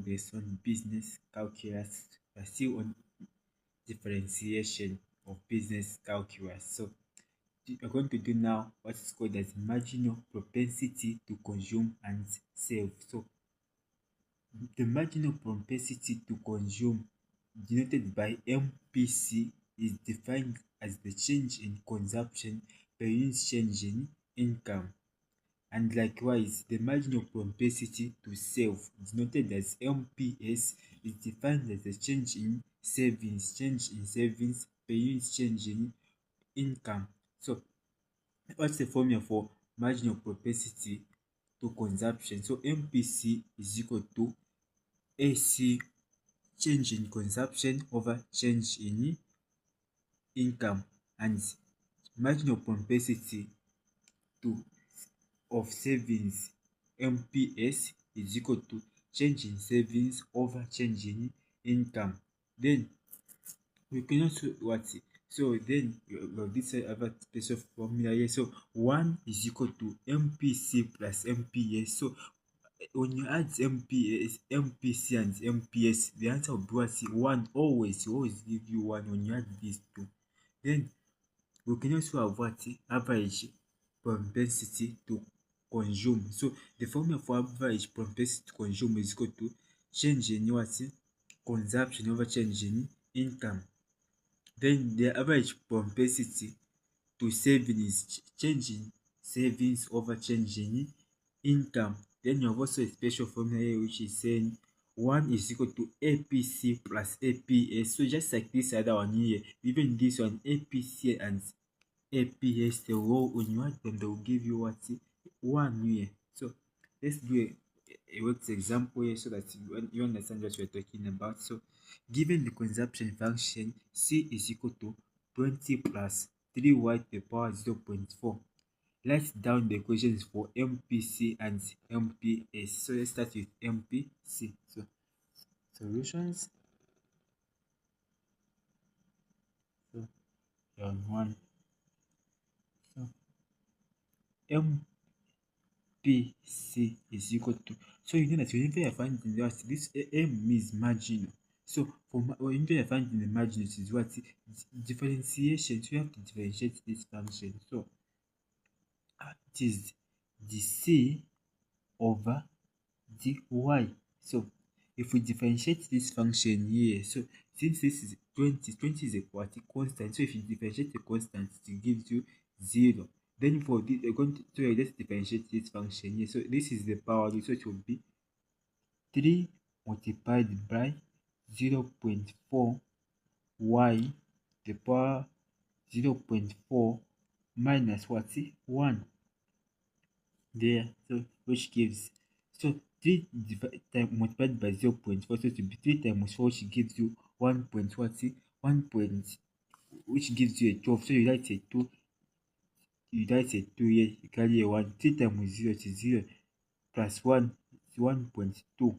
based on business calculus. We're still on differentiation of business calculus. So we're going to do now what is called as marginal propensity to consume and save. So the marginal propensity to consume, denoted by MPC, is defined as the change in consumption per unit change in income. And likewise, the marginal propensity to save, denoted as MPS, is defined as the change in savings per unit change in income. So what's the formula for marginal propensity to consumption? So MPC is equal to AC, change in consumption over change in income, and marginal propensity to of savings, MPS, is equal to change in savings over change in income. Then we can also what, so then this other special formula here. So 1 is equal to MPC plus MPS. So when you add MPC and MPS, the answer will be what? 1. Always, you always give you 1 when you add these two. Then we can also have what? Average propensity to consume. So the formula for average propensity to consume is equal to change in what? Consumption over change in income. Then the average propensity to saving is change in savings over change in income. Then you have also a special formula here which is saying 1 is equal to APC plus APS. So just like this other one here, even this one, APC and APS, the will, when you add them, they will give you what? 1 here. So let's do a worked example here so that you understand what we're talking about. So given the consumption function, C is equal to 20 plus 3y to the power 0.4. Write down the equations for MPC and MPS. So let's start with MPC. So solutions. So on 1. So MPC is equal to, so you know that whenever you're finding this M is marginal. So for whenever you're finding the margin, it is what? Differentiation. So you have to differentiate this function. So it is the C over the Y. So if we differentiate this function here, so since this is 20 is a constant. So if you differentiate the constant, it gives you 0. Then for this, we're going to, so I just differentiate this function here. So this is the power, so it will be 3 multiplied by 0.4 y the power 0.4 minus what? 1 there. So which gives, so 3 multiplied by 0.4, so to be 3 times 4, which gives you 1 point what? 1 point, which gives you a 12. So you write a 2, here, you carry a 1. 3 times 0 is 0, plus 1 is 1.2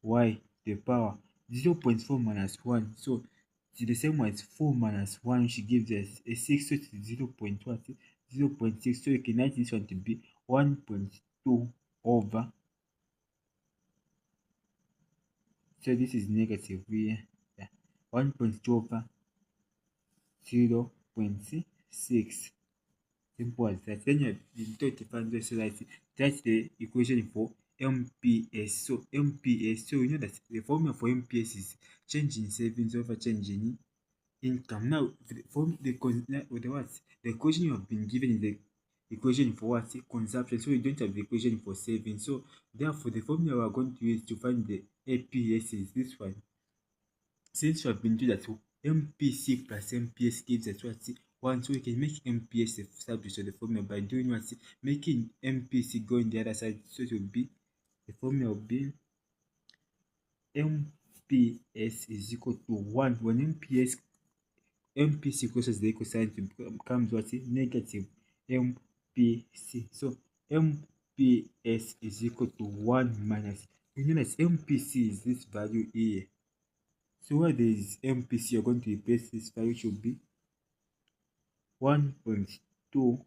y the power 0.4 minus 1. So it's the same as 4 minus 1, which gives us a 6. So it's 0.6. So you can write this one to be 1.2 over, so this is negative here, yeah, 1.2 over 0.6. Simple as that. Then you need to find this, so that's the equation for MPS. So MPS, so you know that the formula for MPS is change in savings over change in income. Now the equation you have been given is the equation for what? Consumption. So we don't have the equation for savings. So therefore the formula we are going to use to find the APS is this one. Since we have been told that MPC plus MPS gives us what? 1, so we can make MPS the subject of the formula by doing what? Making MPC go in the other side. So it will be, the formula will be MPS is equal to 1. When MPC crosses the equal sign, it becomes what? Negative MPC. So MPS is equal to 1 minus, you know that MPC is this value here. So where there is MPC, you're going to replace this value, which will be 1.2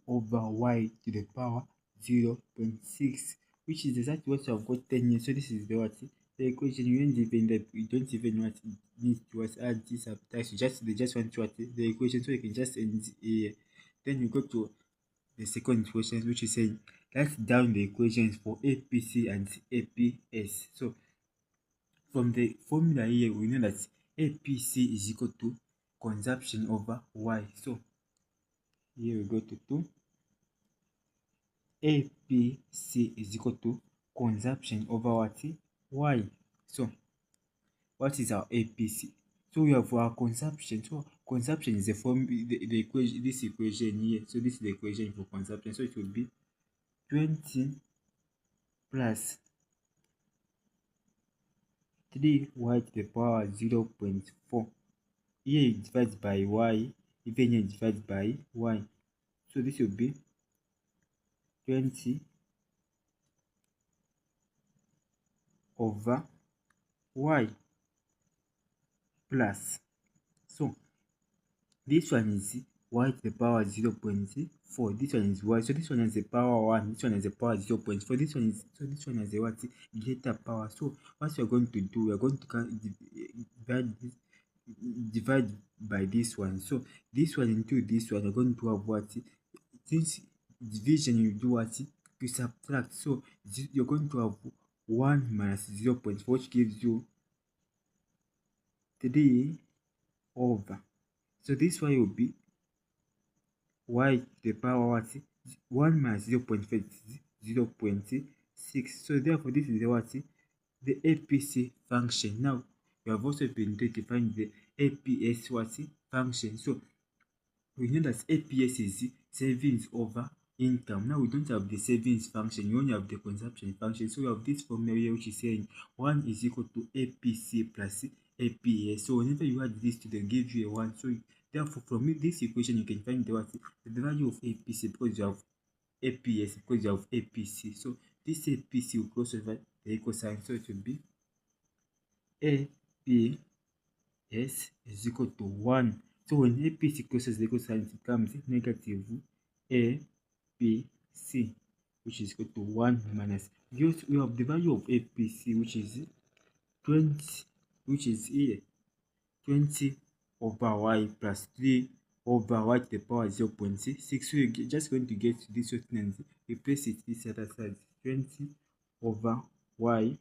over y to the power 0.6 which is exactly what you have got 10 years. So this is the what? The equation. You don't even what need to what add this subtract. They just want to what the equation, so you can just end here. Then you go to the second equation, which is saying write down the equations for APC and APS. So from the formula here, we know that APC is equal to consumption over Y. So here we go to 2. APC is equal to consumption over what? Y. So what is our APC? So we have our consumption. So consumption is the form the equation, this equation here. So this is the equation for consumption. So it will be 20 plus 3y to the power 0.4. Here it divides by y, even here it divides by y. So this will be 20 over y plus. So this one is y to the power 0.4. This one is y. So this one has the power 1. This one has the power 0.4. This one is this one has the what? Greater power. So what we are going to do, we are going to divide by this one. So this one into this one, you're going to have what? Since division, you do what? You subtract. So you're going to have 1 minus 0.4, which gives you 3 over. So this one will be y to the power what? 1 minus 0.5 is 0.6. So therefore this is the what? The APC function. Now we have also been defining the APS what? Function. So we know that APS is savings over income. Now we don't have the savings function, we only have the consumption function. So we have this formula here which is saying 1 is equal to APC plus APS. So whenever you add this to them, give you a 1. So therefore from this equation you can find the value of APC because you have APS, because you have APC. So this APC will cross over the equal sign, so it will be APS is equal to 1. So when APC crosses the equal sign, it becomes negative APC, which is equal to 1 minus. We have the value of APC, which is 20, which is here 20 over y plus 3 over y to the power 0.6. So you're just going to get this one and replace it this other side. 20 over y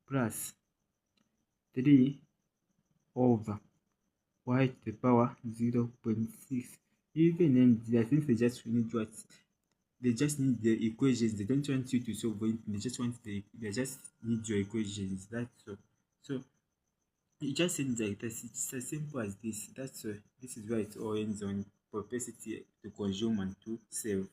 plus 3 over y to the power 0.6. Even then, I think they just need what they just need the equations. They don't want you to solve anything. They just need your equations. That's so. So it just seems like this. It's as simple as this. That's this is where it all ends on propensity to consume and to save.